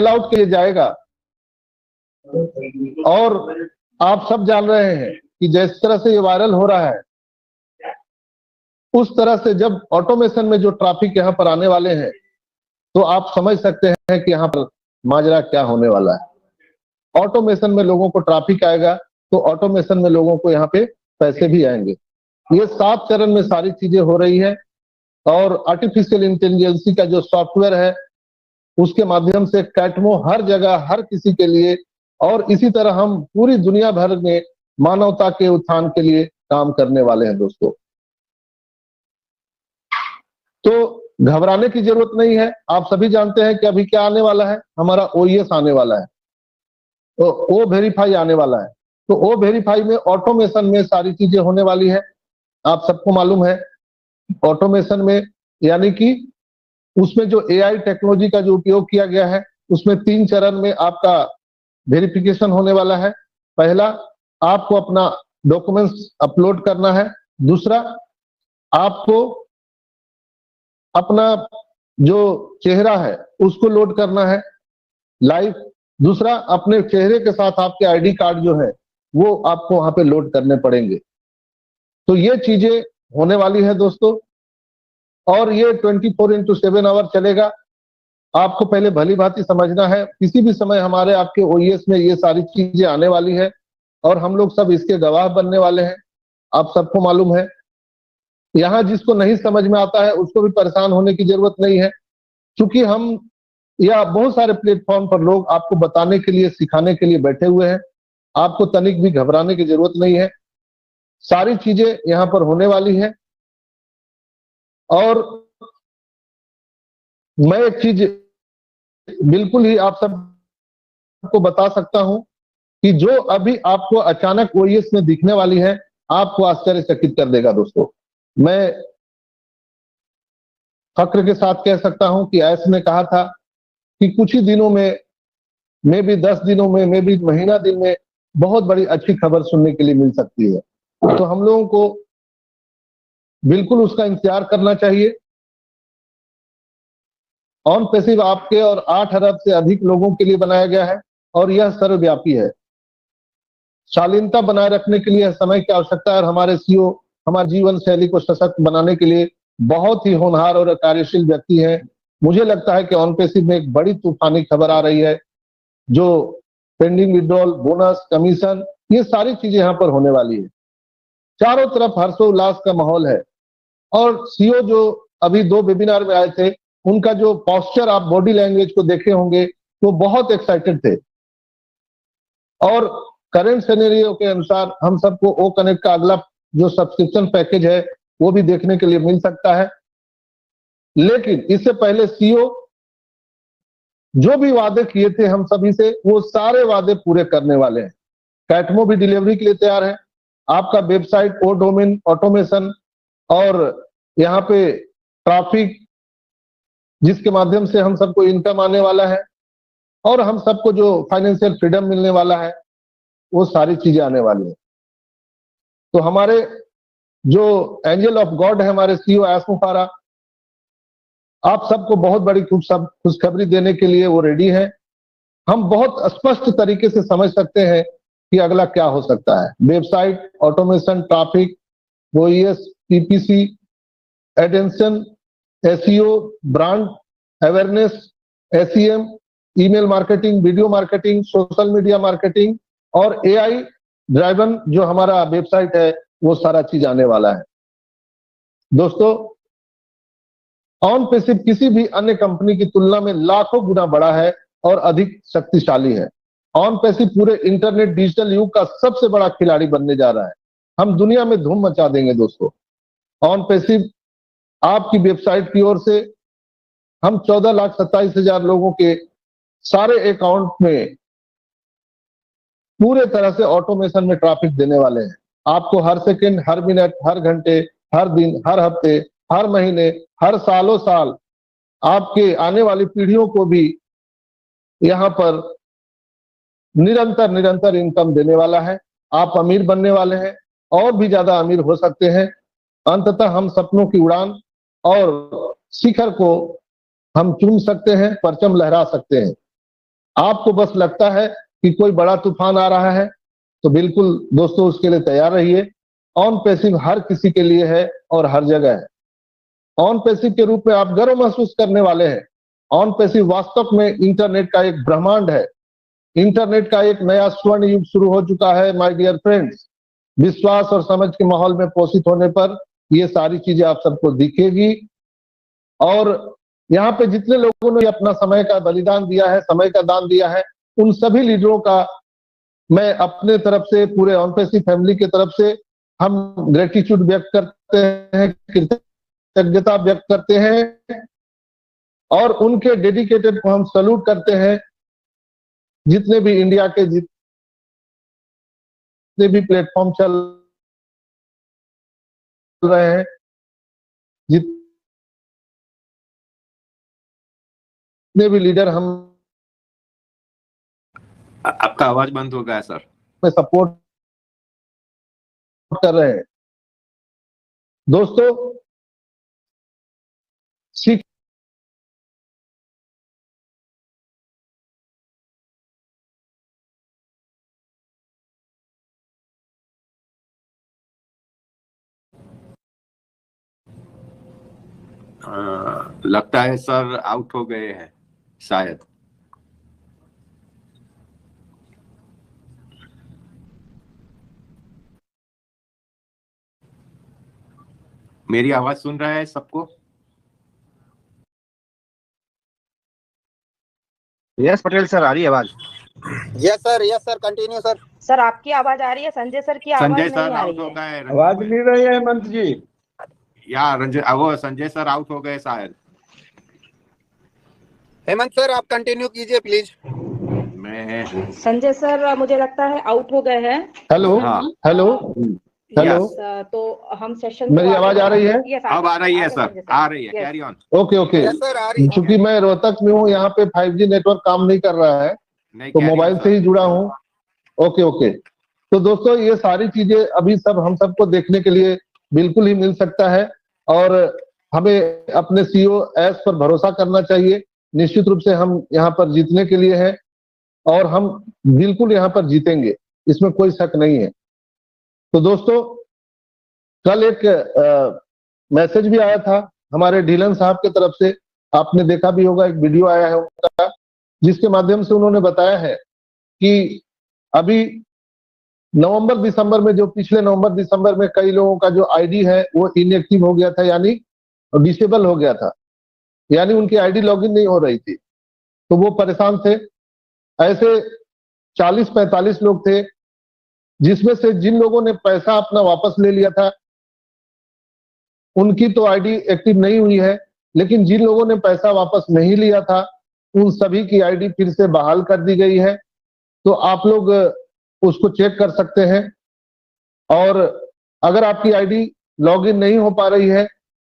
Out के लिए जाएगा। और आप सब जान रहे हैं कि जिस तरह से ये वायरल हो रहा है, उस तरह से जब ऑटोमेशन में जो ट्रैफिक यहाँ पर आने वाले हैं, तो आप समझ सकते हैं कि यहाँ पर माजरा क्या होने वाला है। ऑटोमेशन में लोगों को ट्रैफिक आएगा, तो ऑटोमेशन में लोगों को यहाँ पे पैसे भी आएंगे। ये 7 चरण में सारी चीजें हो रही है, और आर्टिफिशियल इंटेलिजेंस का जो सॉफ्टवेयर है, उसके माध्यम से कैटमो हर जगह हर किसी के लिए, और इसी तरह हम पूरी दुनिया भर में मानवता के उत्थान के लिए काम करने वाले हैं दोस्तों। तो घबराने की जरूरत नहीं है। आप सभी जानते हैं कि अभी क्या आने वाला है, हमारा ओईएस आने वाला है, तो ओ वेरीफाई आने वाला है। तो ओ वेरीफाई में ऑटोमेशन में सारी चीजें होने वाली है। आप सबको मालूम है ऑटोमेशन में, यानी कि उसमें जो एआई टेक्नोलॉजी का जो उपयोग किया गया है, उसमें 3 चरण में आपका वेरिफिकेशन होने वाला है। पहला, आपको अपना डॉक्यूमेंट्स अपलोड करना है। दूसरा, आपको अपना जो चेहरा है उसको लोड करना है लाइव। दूसरा, अपने चेहरे के साथ आपके आईडी कार्ड जो है वो आपको वहां पे लोड करने पड़ेंगे। तो ये चीजें होने वाली है दोस्तों, और ये 24x7 आवर चलेगा। आपको पहले भली भांति समझना है, किसी भी समय हमारे आपके ओईएस में ये सारी चीजें आने वाली है, और हम लोग सब इसके गवाह बनने वाले हैं। आप सबको मालूम है, यहाँ जिसको नहीं समझ में आता है उसको भी परेशान होने की जरूरत नहीं है, क्योंकि हम या बहुत सारे प्लेटफॉर्म पर लोग आपको बताने के लिए, सिखाने के लिए बैठे हुए हैं। आपको तनिक भी घबराने की जरूरत नहीं है, सारी चीजें यहाँ पर होने वाली है। और मैं एक चीज बिल्कुल ही आप सबको बता सकता हूं कि जो अभी आपको अचानक ओईएस में दिखने वाली है, आपको आश्चर्यचकित कर देगा दोस्तों। मैं फक्र के साथ कह सकता हूं कि ऐस ने कहा था कि कुछ ही दिनों में, मे भी 10 दिनों में, मे भी महीना दिन में बहुत बड़ी अच्छी खबर सुनने के लिए मिल सकती है। तो हम लोगों को बिल्कुल उसका इंतजार करना चाहिए। ऑन पैसिव आपके और 8 अरब से अधिक लोगों के लिए बनाया गया है, और यह सर्वव्यापी है। शालीनता बनाए रखने के लिए समय की आवश्यकता है, और हमारे सीईओ हमारे जीवन शैली को सशक्त बनाने के लिए बहुत ही होनहार और कार्यशील व्यक्ति हैं। मुझे लगता है कि ऑन पैसिव में एक बड़ी तूफानी खबर आ रही है, जो पेंडिंग विड्रॉल, बोनस, कमीशन, ये सारी चीजें यहाँ पर होने वाली है। चारों तरफ हर्षोल्लास का माहौल है, और सीईओ जो अभी 2 वेबिनार में आए थे, उनका जो पोस्चर, आप बॉडी लैंग्वेज को देखे होंगे, वो बहुत एक्साइटेड थे। और करंट सिनेरियो के अनुसार हम सबको ओ कनेक्ट का अगला जो सब्सक्रिप्शन पैकेज है वो भी देखने के लिए मिल सकता है। लेकिन इससे पहले सीईओ जो भी वादे किए थे हम सभी से, वो सारे वादे पूरे करने वाले हैं। कैटमो भी डिलीवरी के लिए तैयार है। आपका वेबसाइट, ओ डोमेन ऑटोमेशन, और यहाँ पे ट्रैफिक, जिसके माध्यम से हम सबको इनकम आने वाला है, और हम सबको जो फाइनेंशियल फ्रीडम मिलने वाला है, वो सारी चीजें आने वाली है। तो हमारे जो एंजल ऑफ गॉड है, हमारे सीईओ एस मुफारा, आप सबको बहुत बड़ी खुशखबरी देने के लिए वो रेडी है। हम बहुत स्पष्ट तरीके से समझ सकते हैं कि अगला क्या हो सकता है। Website, automation, traffic, OES, PPC, attention, SEO, brand awareness, SEM, email marketing, video marketing, social media marketing, और एआई ड्राइवन जो हमारा वेबसाइट है, वो सारा चीज आने वाला है दोस्तों। ऑन पैसिव किसी भी अन्य कंपनी की तुलना में लाखों गुना बड़ा है और अधिक शक्तिशाली है। ऑन पैसिव पूरे इंटरनेट डिजिटल युग का सबसे बड़ा खिलाड़ी बनने जा रहा है। हम दुनिया में धूम मचा देंगे दोस्तों। ऑन पैसिव आपकी वेबसाइट की ओर से हम 14,27,000 लोगों के सारे अकाउंट में पूरे तरह से ऑटोमेशन में ट्रैफिक देने वाले हैं। आपको हर सेकंड, हर मिनट, हर घंटे, हर दिन, हर हफ्ते, हर महीने, हर सालों साल आपके आने वाली पीढ़ियों को भी यहाँ पर निरंतर निरंतर इनकम देने वाला है। आप अमीर बनने वाले हैं और भी ज्यादा अमीर हो सकते हैं। अंततः हम सपनों की उड़ान और शिखर को हम चूम सकते हैं, परचम लहरा सकते हैं। आपको बस लगता है कि कोई बड़ा तूफान आ रहा है तो बिल्कुल दोस्तों उसके लिए तैयार रहिए। ऑन पैसिव हर किसी के लिए है और हर जगह है। ऑन पैसिव के रूप में आप गर्व महसूस करने वाले हैं। ऑन पैसिव वास्तव में इंटरनेट का एक ब्रह्मांड है। इंटरनेट का एक नया स्वर्ण युग शुरू हो चुका है माय डियर फ्रेंड्स। विश्वास और समझ के माहौल में पोषित होने पर ये सारी चीजें आप सबको दिखेगी। और यहाँ पे जितने लोगों ने अपना समय का बलिदान दिया है, समय का दान दिया है, उन सभी लीडरों का मैं अपने तरफ से, पूरे ऑन पैसिव फैमिली की तरफ से हम ग्रेटिट्यूड व्यक्त करते हैं, कृतज्ञता व्यक्त करते हैं और उनके डेडिकेटेड को हम सैल्यूट करते हैं। जितने भी इंडिया के जितने भी प्लेटफॉर्म चल रहे हैं, जितने भी लीडर हम आपका आवाज बंद हो गया सर। सपोर्ट कर रहे हैं दोस्तों। सीख लगता है सर आउट हो गए हैं शायद। मेरी आवाज सुन रहा है सबको? यस पटेल सर, आ रही है आवाज? Yes sir continue sir. Sir आपकी आवाज आ रही है, संजय सर की आवाज नहीं आ रही है। आवाज मिल रही है हेमंत जी? यार वो संजय सर आउट हो गए शायद। हेमंत सर आप कंटिन्यू कीजिए प्लीज। मैं संजय सर मुझे लगता है आउट हो गए हैं। हेलो हाँ। हेलो हेलो, तो हम सेशन मेरी आवाज आ रही है? अब आ रही है सर, आ रही है। Carry on. Okay okay. Yes sir आ रही है। चूंकि मैं रोहतक में हूँ, यहाँ पे 5G नेटवर्क काम नहीं कर रहा है नहीं, तो carry on, मोबाइल से ही जुड़ा हूँ। Okay okay. तो दोस्तों ये सारी चीजें अभी सब हम सबको देखने के लिए बिल्कुल ही मिल सकता है और हमें अपने सीईओ एस पर भरोसा करना चाहिए। निश्चित रूप से हम यहाँ पर जीतने के लिए हैं और हम बिल्कुल यहाँ पर जीतेंगे, इसमें कोई शक नहीं है। तो दोस्तों कल एक मैसेज भी आया था हमारे ढीलन साहब की तरफ से, आपने देखा भी होगा, एक वीडियो आया है उनका जिसके माध्यम से उन्होंने बताया है कि अभी नवंबर दिसंबर में, जो पिछले नवंबर दिसंबर में कई लोगों का जो आईडी है वो इनएक्टिव हो गया था, यानी डिसेबल हो गया था, यानी उनकी आईडी लॉगिन नहीं हो रही थी, तो वो परेशान थे। ऐसे 40-45 लोग थे जिसमें से जिन लोगों ने पैसा अपना वापस ले लिया था उनकी तो आईडी एक्टिव नहीं हुई है, लेकिन जिन लोगों ने पैसा वापस नहीं लिया था उन सभी की आईडी फिर से बहाल कर दी गई है। तो आप लोग उसको चेक कर सकते हैं और अगर आपकी आईडी लॉगिन नहीं हो पा रही है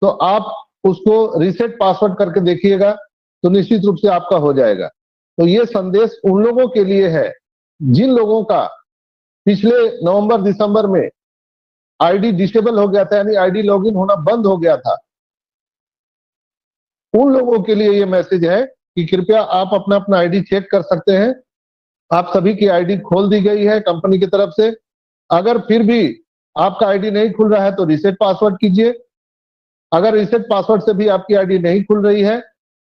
तो आप उसको रीसेट पासवर्ड करके देखिएगा, तो निश्चित रूप से आपका हो जाएगा। तो ये संदेश उन लोगों के लिए है जिन लोगों का पिछले नवंबर दिसंबर में आईडी डिसेबल हो गया था, यानी आईडी लॉगिन होना बंद हो गया था। उन लोगों के लिए ये मैसेज है कि कृपया आप अपना अपना आईडी चेक कर सकते हैं। आप सभी की आईडी खोल दी गई है कंपनी की तरफ से। अगर फिर भी आपका आईडी नहीं खुल रहा है तो रीसेट पासवर्ड कीजिए। अगर रीसेट पासवर्ड से भी आपकी आईडी नहीं खुल रही है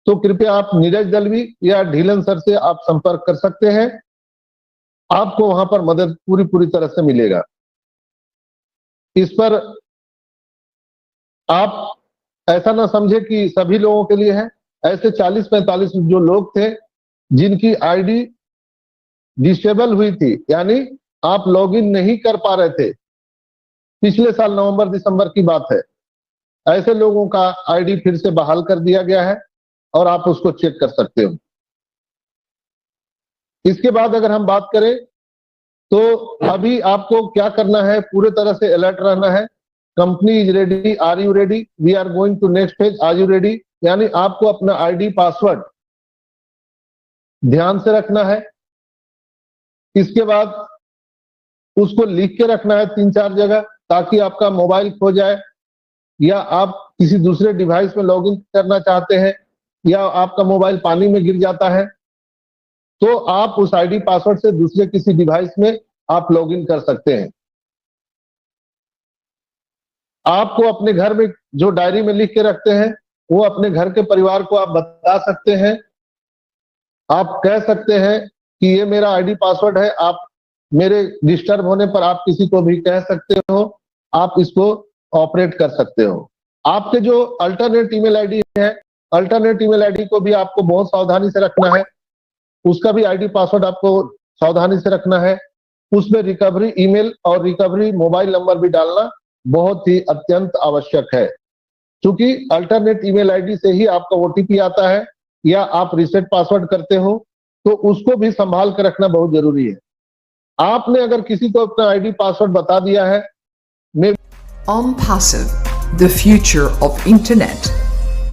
तो कृपया आप नीरज दलवी या ढीलन सर से आप संपर्क कर सकते हैं, आपको वहां पर मदद पूरी तरह से मिलेगा। इस पर आप ऐसा ना समझे कि सभी लोगों के लिए है। ऐसे 40-45 जो लोग थे जिनकी आईडी डिसेबल हुई थी, यानी आप लॉगिन नहीं कर पा रहे थे, पिछले साल नवंबर दिसंबर की बात है, ऐसे लोगों का आईडी फिर से बहाल कर दिया गया है और आप उसको चेक कर सकते हो। इसके बाद अगर हम बात करें तो अभी आपको क्या करना है, पूरे तरह से अलर्ट रहना है। Company is ready, are you ready, we are going to next phase, are you ready, यानी आपको अपना आईडी पासवर्ड ध्यान से रखना है इसके बाद उसको लिख के रखना है 3-4 जगह, ताकि आपका मोबाइल खो जाए या आप किसी दूसरे डिवाइस में लॉगिन करना चाहते हैं या आपका मोबाइल पानी में गिर जाता है, तो आप उस आईडी पासवर्ड से दूसरे किसी डिवाइस में आप लॉगिन कर सकते हैं। आपको अपने घर में जो डायरी में लिख के रखते हैं वो अपने घर के परिवार को आप बता सकते हैं। आप कह सकते हैं कि ये मेरा आईडी पासवर्ड है, आप मेरे डिस्टर्ब होने पर आप किसी को भी कह सकते हो, आप इसको ऑपरेट कर सकते हो। आपके जो अल्टरनेट ईमेल आईडी है, अल्टरनेट ईमेल आईडी को भी आपको बहुत सावधानी से रखना है, उसका भी आईडी पासवर्ड आपको सावधानी से रखना है। उसमें रिकवरी ईमेल और रिकवरी मोबाइल नंबर भी डालना बहुत ही अत्यंत आवश्यक है, क्योंकि अल्टरनेट ईमेल आईडी से ही आपका ओटीपी आता है या आप रीसेट पासवर्ड करते हो, तो उसको भी संभाल कर रखना बहुत जरूरी है। आपने अगर किसी को अपना आईडी पासवर्ड बता दिया है, OnPassive, the future of internet.